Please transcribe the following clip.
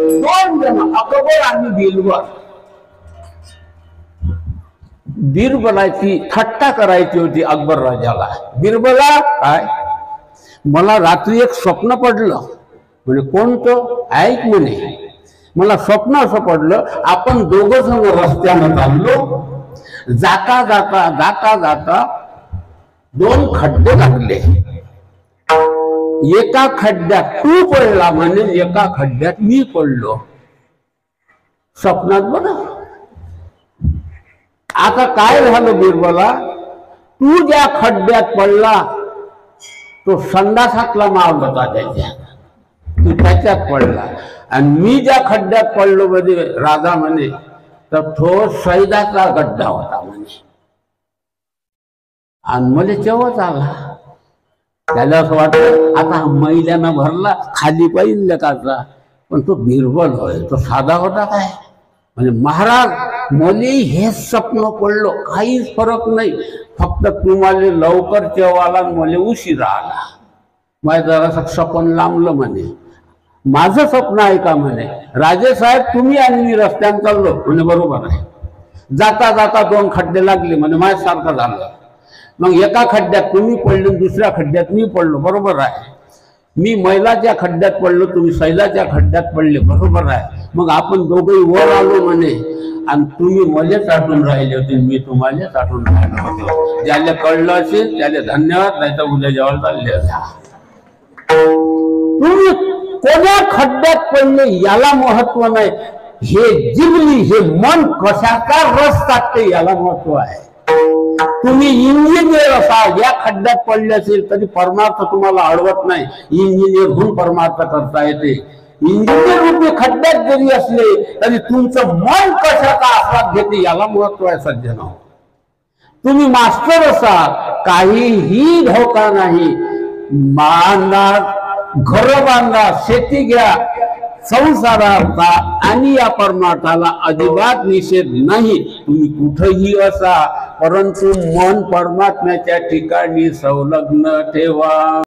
दोन जण अकबर आणि बिरबल. बिरबलाची थट्टा करायची होती अकबर राजाला. बिरबला काय, मला रात्री एक स्वप्न पडलं. म्हणजे कोणतं, ऐक म्हणे, मला स्वप्न असं पडलं, आपण दोघं जण रस्त्यानं चाललो, जाता जाता जाता जाता दोन खड्डे लागले. एका खड्ड्यात तू पडला म्हणे, एका खड्ड्यात मी पडलो. स्वप्नात बघा. आता काय झालं बिरबला, तू ज्या खड्ड्यात पडला तो संडासातला माल होता त्याच्यात, तू त्याच्यात पडला. आणि मी ज्या खड्ड्यात पडलो म्हणजे राजा म्हणे, तर तो सैदाचा गड्डा होता म्हणे. आणि मला चवच आला. त्याला असं वाटलं आता महिल्यानं भरला, खाली पाहिजे लेकाचा. पण तो बिरबल होय, तो साधा होता काय. म्हणजे महाराज मुली हेच स्वप्न पडलो, काहीच फरक नाही, फक्त तुम्हाला लवकर चेवाला मुले उशीर आला. माझं जरासं स्वप्न लांबलं म्हणे. माझं स्वप्न आहे का म्हणे, राजेसाहेब तुम्ही आणि मी रस्त्याने चाललो म्हणे. बरोबर आहे. जाता जाता दोन खड्डे लागले म्हणे, माझ्यासारखं झालं. मग एका खड्ड्यात तुम्ही पडले, दुसऱ्या खड्ड्यात मी पडलो. बरोबर आहे. मी मैलाच्या खड्ड्यात पडलो, तुम्ही सैलाच्या खड्ड्यात पडले. बरोबर आहे. मग आपण दोघंही वर आलो म्हणे, आणि तुम्ही मले चाटून राहिले होते, मी तुम्हाला चाटून राहिलो होतो. ज्याला कळलं असेल त्याला धन्यवाद, नाही तर उद्या जेवायला चालले जा. तुम्ही कोण्या खड्ड्यात पडले याला महत्व नाही, हे जिबली, हे मन कशाचा रस टाकते याला महत्व आहे. तुम्ही इंजिनियर असाल, या खड्ड्यात पडले असेल तरी परमार्थ तुम्हाला अडवत नाही. इंजिनियर होऊन परमार्थ करता येते. इंजिनियर रूपी खड्ड्यात जरी असले तरी तुमचं मन कशाचा आस्वाद घेते याला महत्व आहे सज्जन. तुम्ही मास्टर असाल, काहीही धोका नाही. बांधा, घर बांधा, शेती घ्या, संसाराचा आणि या परमार्थाला अजिबात निषेध नाही. तुम्ही कुठेही असा, परंतु मन परमात्म्याच्या ठिकाणी संलग्न ठेवा.